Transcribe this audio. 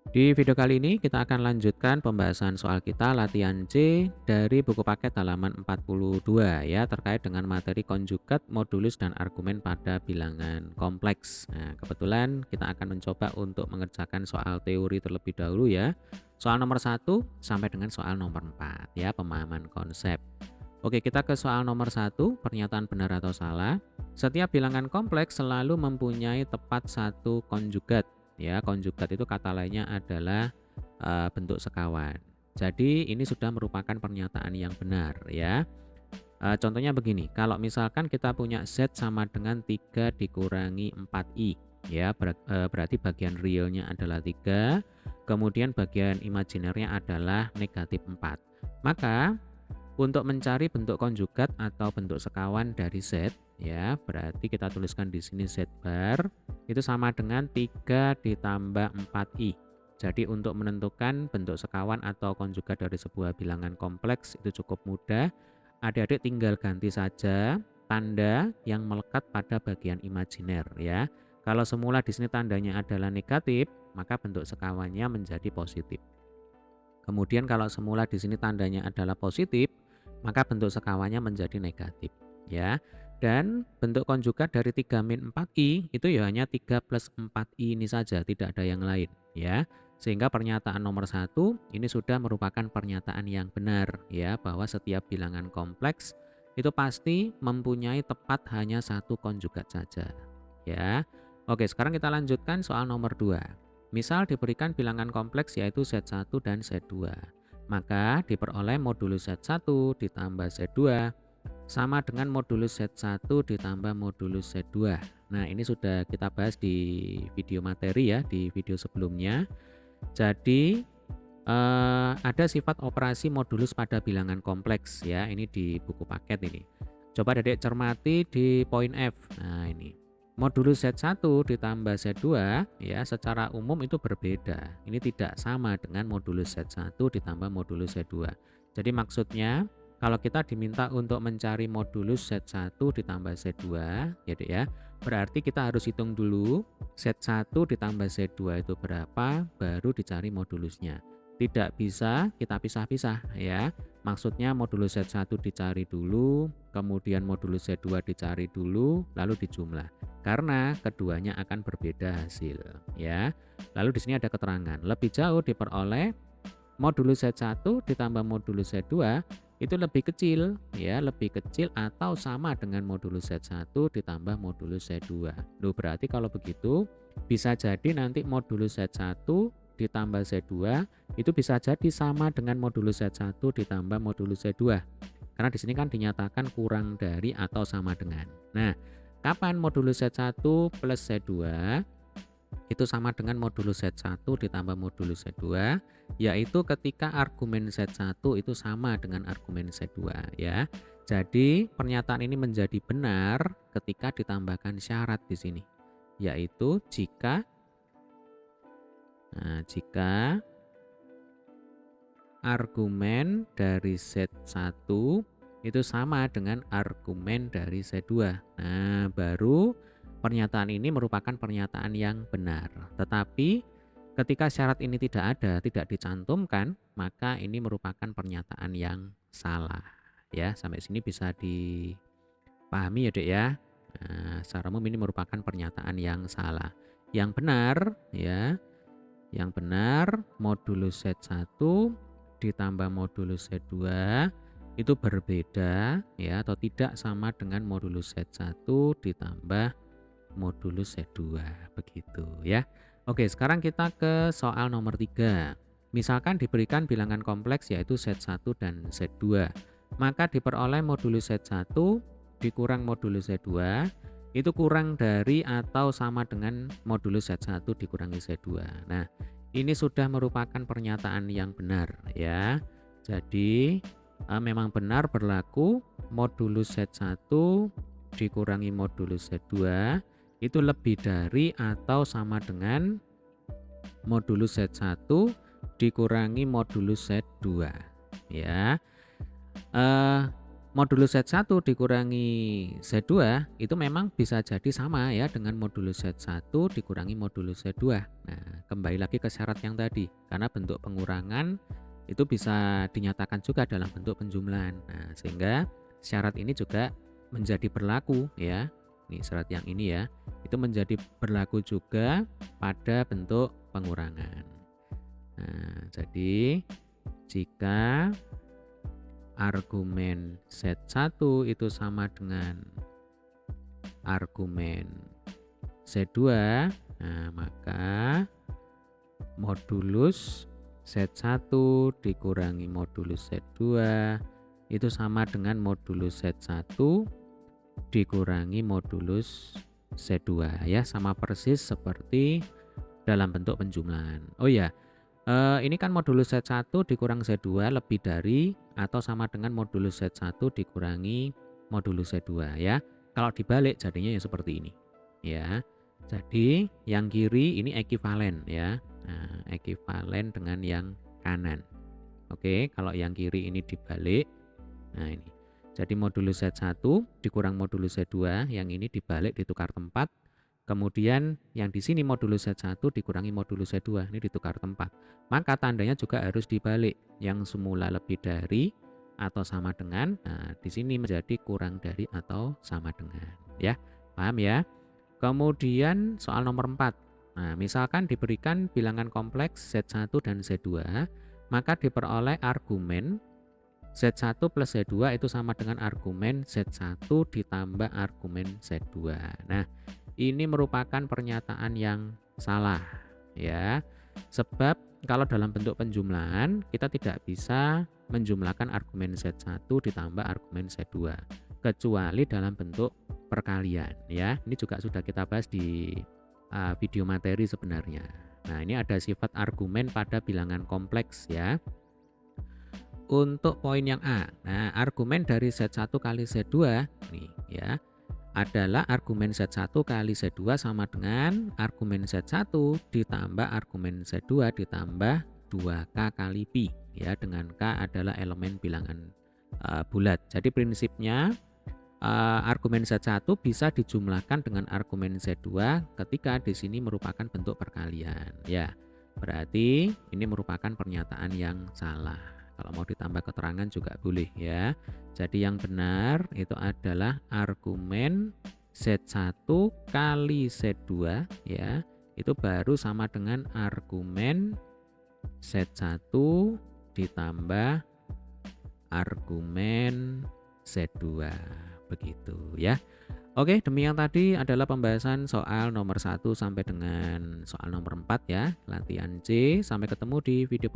Di video kali ini kita akan lanjutkan pembahasan soal kita latihan C dari buku paket halaman 42 ya, terkait dengan materi konjugat, modulus, dan argumen pada bilangan kompleks. Nah, kebetulan kita akan mencoba untuk mengerjakan soal teori terlebih dahulu ya. Soal nomor 1 sampai dengan soal nomor 4 ya, pemahaman konsep. Oke, kita ke soal nomor 1, pernyataan benar atau salah. Setiap bilangan kompleks selalu mempunyai tepat satu konjugat. Ya, konjugat itu kata lainnya adalah bentuk sekawan. Jadi ini sudah merupakan pernyataan yang benar ya. Contohnya begini, kalau misalkan kita punya Z sama dengan 3 dikurangi 4I ya, berarti bagian realnya adalah 3, kemudian bagian imajinernya adalah negatif 4. Maka untuk mencari bentuk konjugat atau bentuk sekawan dari Z, ya, berarti kita tuliskan di sini Z bar itu sama dengan 3 ditambah 4I. Jadi untuk menentukan bentuk sekawan atau konjugat dari sebuah bilangan kompleks itu cukup mudah. Adik-adik tinggal ganti saja tanda yang melekat pada bagian imajiner ya. Kalau semula di sini tandanya adalah negatif, maka bentuk sekawannya menjadi positif. Kemudian kalau semula di sini tandanya adalah positif, maka bentuk sekawannya menjadi negatif ya. Dan bentuk konjugat dari 3 min 4i itu ya hanya 3 plus 4i ini saja, tidak ada yang lain ya. Sehingga pernyataan nomor 1 ini sudah merupakan pernyataan yang benar ya, bahwa setiap bilangan kompleks itu pasti mempunyai tepat hanya satu konjugat saja ya. Oke, sekarang kita lanjutkan soal nomor 2. Misal diberikan bilangan kompleks yaitu Z1 dan Z2. Maka diperoleh modulus Z1 ditambah Z2 sama dengan modulus Z1 ditambah modulus Z2. Nah, ini sudah kita bahas di video materi ya, di video sebelumnya. Jadi ada sifat operasi modulus pada bilangan kompleks ya, ini di buku paket ini. Coba Dedek cermati di poin F. Nah, ini. Modulus Z1 ditambah Z2 ya secara umum itu berbeda. Ini tidak sama dengan modulus Z1 ditambah modulus Z2. Jadi maksudnya kalau kita diminta untuk mencari modulus Z1 ditambah Z2 ya Dek ya, berarti kita harus hitung dulu Z1 ditambah Z2 itu berapa, baru dicari modulusnya. Tidak bisa kita pisah-pisah ya. Maksudnya modulus Z1 dicari dulu, kemudian modulus Z2 dicari dulu, lalu dijumlah. Karena keduanya akan berbeda hasil ya. Lalu di sini ada keterangan, lebih jauh diperoleh modulus Z1 ditambah modulus Z2 itu lebih kecil ya, lebih kecil atau sama dengan modulus Z1 ditambah modulus Z2. Loh, berarti kalau begitu bisa jadi nanti modulus Z1 ditambah Z2 itu bisa jadi sama dengan modulus Z1 ditambah modulus Z2. Karena di sini kan dinyatakan kurang dari atau sama dengan. Nah, kapan modulus Z1 plus Z2 itu sama dengan modulus Z1 ditambah modulus Z2, yaitu ketika argumen Z1 itu sama dengan argumen Z2 ya. Jadi pernyataan ini menjadi benar ketika ditambahkan syarat di sini, yaitu jika argumen dari Z1 itu sama dengan argumen dari Z2. Nah, baru pernyataan ini merupakan pernyataan yang benar. Tetapi ketika syarat ini tidak ada, tidak dicantumkan, maka ini merupakan pernyataan yang salah. Ya, sampai sini bisa dipahami ya, Dek ya. Nah, secara umum ini merupakan pernyataan yang salah. Yang benar ya, yang benar modulus Z1 ditambah modulus Z2 itu berbeda ya, atau tidak sama dengan modulus Z1 ditambah modulus Z2 begitu ya. Oke, sekarang kita ke soal nomor 3. Misalkan diberikan bilangan kompleks yaitu Z1 dan Z2, maka diperoleh modulus Z1 dikurang modulus Z2 itu kurang dari atau sama dengan modulus Z1 dikurangi Z2. Nah, ini sudah merupakan pernyataan yang benar ya. Jadi memang benar berlaku modulus Z1 dikurangi modulus Z2 itu lebih dari atau sama dengan modulus Z1 dikurangi modulus Z2 ya. modulus Z1 dikurangi Z2 itu memang bisa jadi sama ya dengan modulus Z1 dikurangi modulus Z2. Nah, kembali lagi ke syarat yang tadi, karena bentuk pengurangan itu bisa dinyatakan juga dalam bentuk penjumlahan. Nah, sehingga syarat ini juga menjadi berlaku ya. Nih syarat yang ini ya, itu menjadi berlaku juga pada bentuk pengurangan. Nah, jadi jika argumen Z1 itu sama dengan argumen Z2, nah maka modulus Z1 dikurangi modulus Z2 itu sama dengan modulus Z1 dikurangi modulus Z2 ya, sama persis seperti dalam bentuk penjumlahan. Oh ya, ini kan modulus Z1 dikurang Z2 lebih dari atau sama dengan modulus Z1 dikurangi modulus Z2 ya. Kalau dibalik jadinya ya seperti ini ya. Jadi yang kiri ini ekuivalen ya. Nah, ekuivalen dengan yang kanan. Oke, kalau yang kiri ini dibalik. Nah, ini. Jadi modulus Z1 dikurang modulus Z2, yang ini dibalik ditukar tempat. Kemudian yang di sini modulus Z1 dikurangi modulus Z2, ini ditukar tempat. Maka tandanya juga harus dibalik. Yang semula lebih dari atau sama dengan, nah di sini menjadi kurang dari atau sama dengan, ya. Paham ya? Kemudian soal nomor 4. Nah, misalkan diberikan bilangan kompleks Z1 dan Z2, maka diperoleh argumen Z1 plus Z2 itu sama dengan argumen Z1 ditambah argumen Z2. Nah, ini merupakan pernyataan yang salah ya. Sebab kalau dalam bentuk penjumlahan kita tidak bisa menjumlahkan argumen Z1 ditambah argumen Z2 kecuali dalam bentuk perkalian ya. Ini juga sudah kita bahas di video materi sebenarnya. Nah, ini ada sifat argumen pada bilangan kompleks ya. Untuk poin yang A, nah argumen dari Z1 kali Z2 nih ya adalah argumen Z1 kali Z2 sama dengan argumen Z1 ditambah argumen Z2 ditambah 2K kali Pi ya, dengan K adalah elemen bilangan bulat. Jadi prinsipnya argumen Z1 bisa dijumlahkan dengan argumen Z2 ketika di sini merupakan bentuk perkalian ya. Berarti ini merupakan pernyataan yang salah. Kalau mau ditambah keterangan juga boleh ya. Jadi yang benar itu adalah argumen Z1 kali Z2 ya. Itu baru sama dengan argumen Z1 ditambah argumen Z2. Begitu ya. Oke, demikian tadi adalah pembahasan soal nomor 1 sampai dengan soal nomor 4 ya. Latihan C. Sampai ketemu di video